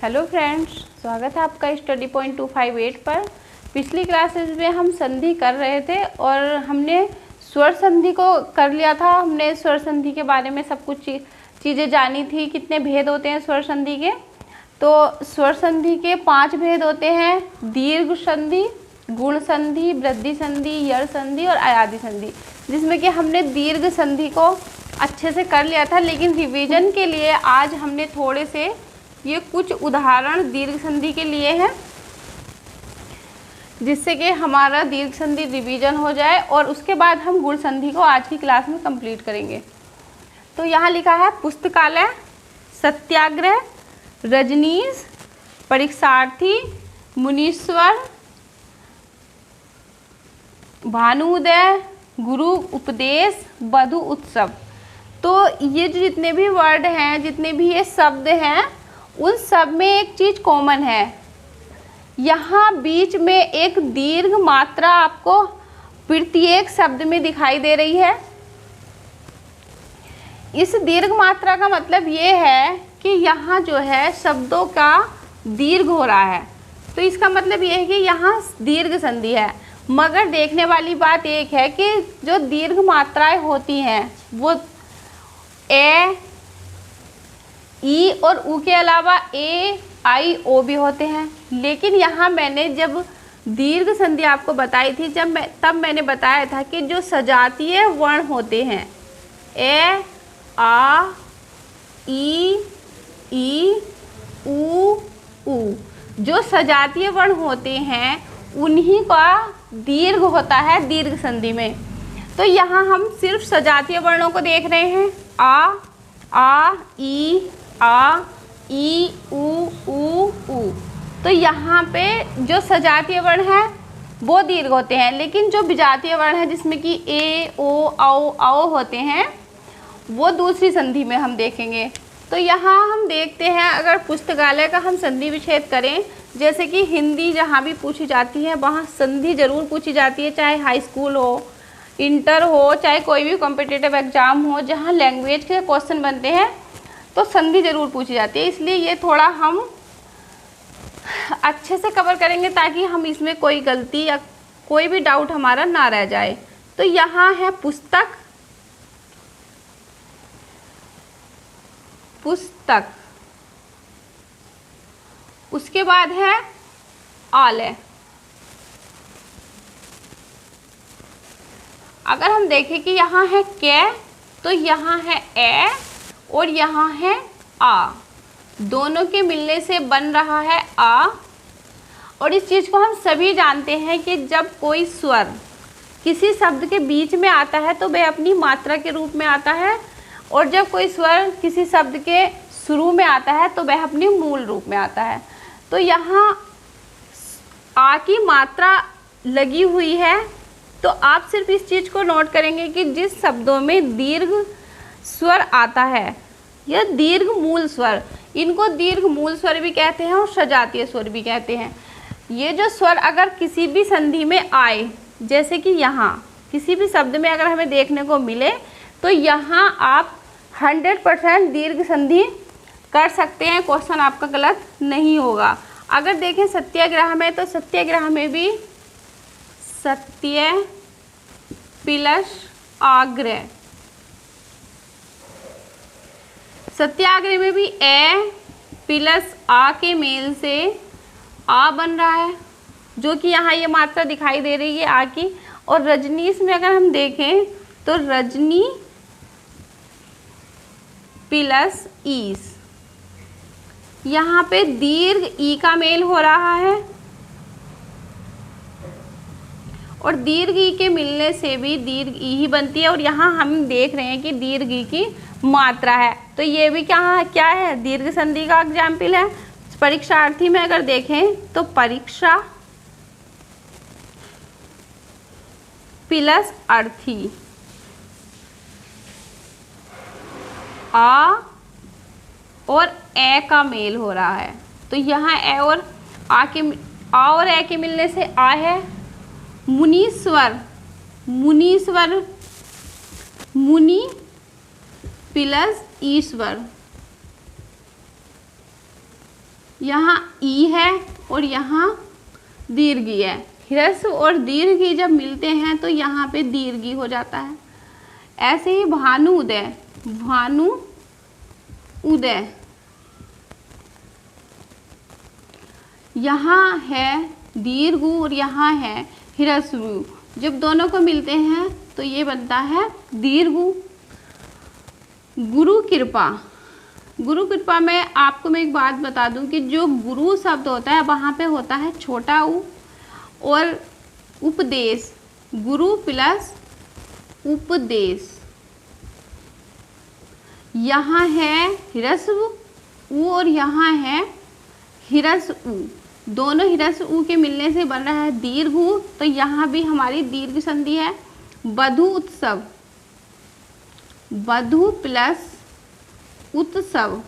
Hello friends, स्वागत है आपका स्टडी पॉइंट 258 पर। पिछली क्लासेस में हम संधि कर रहे थे और हमने स्वर संधि को कर लिया था। हमने स्वर संधि के बारे में सब कुछ चीज़ें जानी थी, कितने भेद होते हैं स्वर संधि के। तो स्वर संधि के 5 भेद होते हैं: दीर्घ संधि, गुण संधि, वृद्धि संधि, यर संधि और अयादि संधि, जिसमें कि हमने दीर्घ संधि को अच्छे से कर लिया था। लेकिन रिवीजन के लिए आज हमने थोड़े से ये कुछ उदाहरण दीर्घ संधि के लिए हैं, जिससे कि हमारा दीर्घ संधि रिवीजन हो जाए और उसके बाद हम गुण संधि को आज की क्लास में कंप्लीट करेंगे। तो यहाँ लिखा है पुस्तकालय, सत्याग्रह, रजनीश, परीक्षार्थी, मुनीश्वर, भानुदय, गुरु उपदेश, वधु उत्सव। तो ये जो जितने भी वर्ड हैं, जितने भी ये शब्द हैं, उन सब में एक चीज़ कॉमन है। यहाँ बीच में एक दीर्घ मात्रा आपको प्रत्येक शब्द में दिखाई दे रही है। इस दीर्घ मात्रा का मतलब ये है कि यहाँ जो है शब्दों का दीर्घ हो रहा है। तो इसका मतलब ये है कि यहाँ दीर्घ संधि है। मगर देखने वाली बात एक है कि जो दीर्घ मात्राएं होती हैं वो ए, ई और ऊ के अलावा ए, आई, ओ भी होते हैं। लेकिन यहाँ मैंने जब दीर्घ संधि आपको बताई थी, तब मैंने बताया था कि जो सजातीय वर्ण होते हैं ए, आ, ई, ऊ, जो सजातीय वर्ण होते हैं उन्हीं का दीर्घ होता है दीर्घ संधि में। तो यहाँ हम सिर्फ सजातीय वर्णों को देख रहे हैं, आ, ई, ऊ। तो यहाँ पे जो सजातीय वर्ण है वो दीर्घ होते हैं, लेकिन जो विजातीय वर्ण है जिसमें कि ए, ओ, औ होते हैं वो दूसरी संधि में हम देखेंगे। तो यहाँ हम देखते हैं, अगर पुस्तकालय का हम संधि विच्छेद करें, जैसे कि हिंदी जहाँ भी पूछी जाती है वहाँ संधि जरूर पूछी जाती है, चाहे हाई स्कूल हो, इंटर हो, चाहे कोई भी कॉम्पिटिटिव एग्ज़ाम हो, जहाँ लैंग्वेज के क्वेश्चन बनते हैं तो संधि जरूर पूछी जाती है। इसलिए ये थोड़ा हम अच्छे से कवर करेंगे ताकि हम इसमें कोई गलती या कोई भी डाउट हमारा ना रह जाए। तो यहाँ है पुस्तक, उसके बाद है आलय। अगर हम देखें कि यहाँ है कै, तो यहाँ है ए और यहाँ है आ, दोनों के मिलने से बन रहा है आ। और इस चीज़ को हम सभी जानते हैं कि जब कोई स्वर किसी शब्द के बीच में आता है तो वह अपनी मात्रा के रूप में आता है, और जब कोई स्वर किसी शब्द के शुरू में आता है तो वह अपनी मूल रूप में आता है। तो यहाँ आ की मात्रा लगी हुई है। तो आप सिर्फ इस चीज़ को नोट करेंगे कि जिस शब्दों में दीर्घ स्वर आता है यह दीर्घ मूल स्वर, इनको दीर्घ मूल स्वर भी कहते हैं और सजातीय स्वर भी कहते हैं। ये जो स्वर अगर किसी भी संधि में आए, जैसे कि यहाँ किसी भी शब्द में अगर हमें देखने को मिले, तो यहाँ आप 100% दीर्घ संधि कर सकते हैं, क्वेश्चन आपका गलत नहीं होगा। अगर देखें सत्याग्रह में, तो सत्याग्रह में भी सत्य प्लस आग्रह, सत्याग्रह में भी ए प्लस आ के मेल से आ बन रहा है, जो कि यहाँ ये मात्रा दिखाई दे रही है आ की। और रजनीश में अगर हम देखें तो रजनी प्लस ईस, यहाँ पे दीर्घ ई का मेल हो रहा है और दीर्घ ई के मिलने से भी दीर्घ ई ही बनती है। और यहाँ हम देख रहे हैं कि दीर्घ ई की मात्रा है, तो ये भी क्या है दीर्घ संधि का एग्जाम्पल है। परीक्षार्थी में अगर देखें तो परीक्षा प्लस अर्थी, आ और ए का मेल हो रहा है, तो यहाँ ए और आ और ए के मिलने से आ है। मुनीश्वर, मुनि प्लस ईश्वर, यहाँ ई है और यहाँ दीर्घी है। ह्रस्व और दीर्घी जब मिलते हैं तो यहाँ पे दीर्घी हो जाता है। ऐसे ही भानु उदय, भानु उदय, यहाँ है दीर्घ उ और यहाँ है ह्रस्व उ। जब दोनों को मिलते हैं तो ये बनता है दीर्घ उ। गुरु कृपा, गुरु कृपा में आपको मैं एक बात बता दूं कि जो गुरु शब्द होता है वहाँ पे होता है छोटा उ, और उपदेश, गुरु प्लस उपदेश, यहाँ है ह्रस्व उ और यहाँ है ह्रस्व उ। दोनों ह्रस्व उ के मिलने से बन रहा है दीर्घ उ, तो यहाँ भी हमारी दीर्घ संधि है। वधु उत्सव, वधु प्लस उत्सव,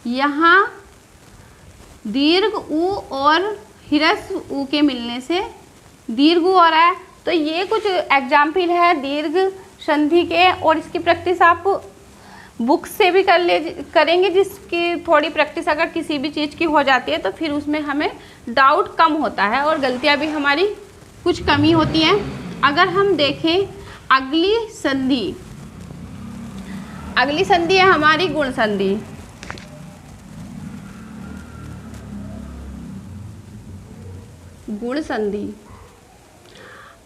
यहाँ दीर्घ उ और ह्रस्व उ के मिलने से दीर्घ उ हो रहा है। तो ये कुछ एग्जाम्पल है दीर्घ संधि के, और इसकी प्रैक्टिस आप बुक से भी करेंगे, जिसकी थोड़ी प्रैक्टिस अगर किसी भी चीज़ की हो जाती है तो फिर उसमें हमें डाउट कम होता है और गलतियाँ भी हमारी कुछ कमी होती हैं। अगर हम देखें अगली संधि, अगली संधि है हमारी गुण संधि। गुण संधि,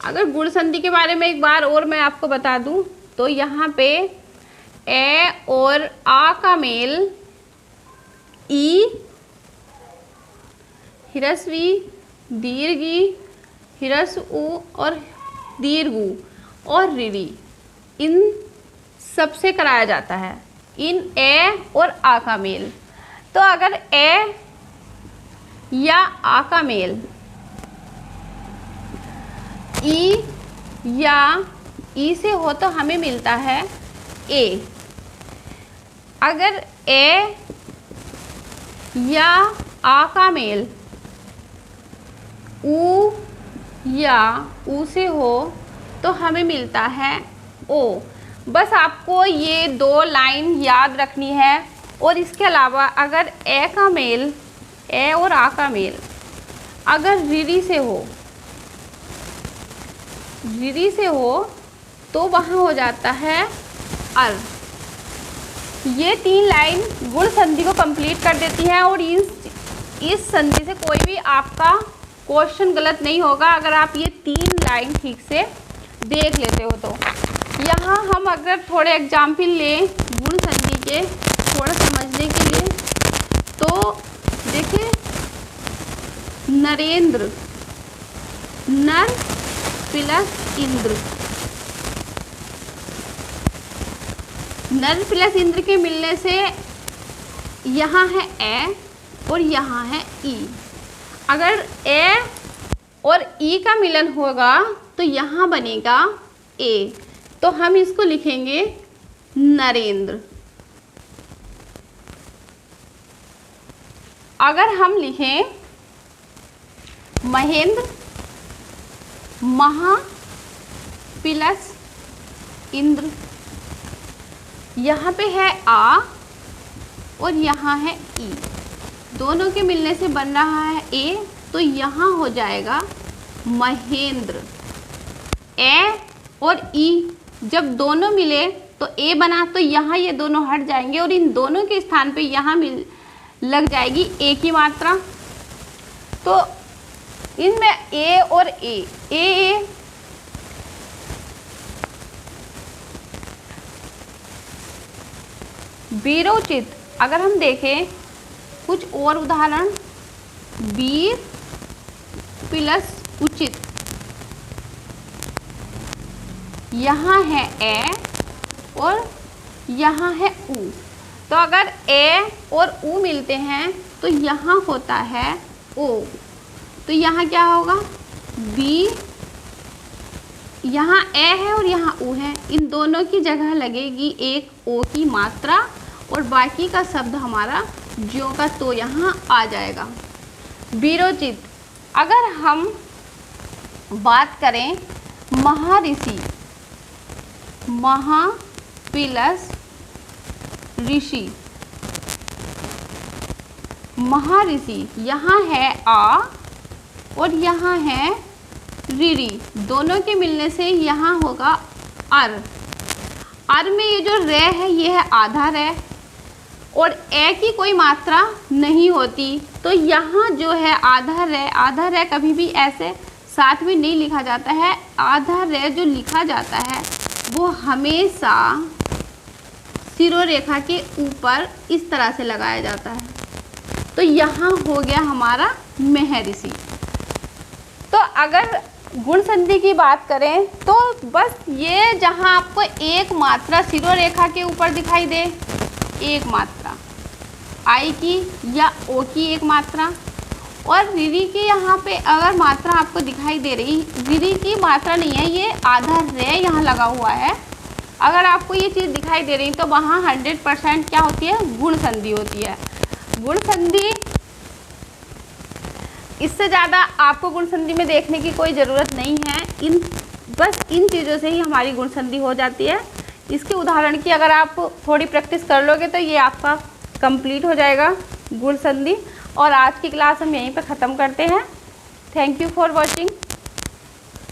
अगर गुण संधि के बारे में एक बार और मैं आपको बता दूं तो यहाँ पे ए और आ का मेल ई, ह्रस्वी, दीर्घी, ह्रस्व उ और दीर्घ उ और ऋरी, इन सबसे कराया जाता है, इन ए और आ का मेल। तो अगर ए या आ का मेल ई या ई से हो तो हमें मिलता है ए। अगर ए या आ का मेल उ या उ से हो तो हमें मिलता है ओ। बस आपको ये दो लाइन याद रखनी है। और इसके अलावा अगर ए का मेल, ए और आ का मेल अगर ऋरी से हो, ऋरी से हो तो वहाँ हो जाता है अर। ये तीन लाइन गुण संधि को कंप्लीट कर देती है और इस संधि से कोई भी आपका क्वेश्चन गलत नहीं होगा अगर आप ये तीन लाइन ठीक से देख लेते हो तो। यहाँ हम अगर थोड़े एग्जाम्पल लें गुण संधि के थोड़ा समझने के लिए, तो देखिए नरेंद्र, नर प्लस इंद्र, नर प्लस इंद्र के मिलने से यहाँ है ए और यहाँ है ई। अगर ए और ई का मिलन होगा तो यहाँ बनेगा ए, तो हम इसको लिखेंगे नरेंद्र। अगर हम लिखें महेंद्र, महा प्लस इंद्र, यहाँ पे है आ और यहाँ है ई, दोनों के मिलने से बन रहा है ए, तो यहाँ हो जाएगा महेंद्र। ए और ई जब दोनों मिले तो ए बना, तो यहाँ ये दोनों हट जाएंगे और इन दोनों के स्थान पे यहाँ लग जाएगी ए की मात्रा। तो इनमें ए और ए वीरोचित। अगर हम देखें कुछ और उदाहरण, वीर प्लस उचित, यहाँ है ए और यहाँ है उ। तो अगर ए और उ मिलते हैं तो यहाँ होता है ओ। तो यहाँ क्या होगा, बी, यहाँ ए है और यहाँ उ है, इन दोनों की जगह लगेगी एक ओ की मात्रा और बाकी का शब्द हमारा ज्यों का तो यहाँ आ जाएगा। वीरोचित। अगर हम बात करें महर्षि, महा प्लस ऋषि, महर्षि, यहाँ है आ और यहाँ है रीरी, दोनों के मिलने से यहाँ होगा अर। अर में ये जो रे है ये है आधा रे और ए की कोई मात्रा नहीं होती, तो यहाँ जो है आधा रे कभी भी ऐसे साथ में नहीं लिखा जाता है। आधा रे जो लिखा जाता है वो हमेशा शिरोरेखा के ऊपर इस तरह से लगाया जाता है। तो यहाँ हो गया हमारा महर्षि। तो अगर गुण संधि की बात करें तो बस ये जहाँ आपको एक मात्रा शिरोरेखा के ऊपर दिखाई दे, एक मात्रा आई की या ओ की एक मात्रा, और रीरी की यहाँ पे अगर मात्रा आपको दिखाई दे रही, रीरी की मात्रा नहीं है, ये आधा रे यहाँ लगा हुआ है, अगर आपको ये चीज़ दिखाई दे रही तो वहाँ 100% क्या होती है, गुण संधि होती है। गुण संधि, इससे ज़्यादा आपको गुण संधि में देखने की कोई ज़रूरत नहीं है। बस इन चीज़ों से ही हमारी गुण संधि हो जाती है। इसके उदाहरण की अगर आप थोड़ी प्रैक्टिस कर लोगे तो ये आपका कंप्लीट हो जाएगा गुण संधि। और आज की क्लास हम यहीं पर ख़त्म करते हैं। Thank you for watching.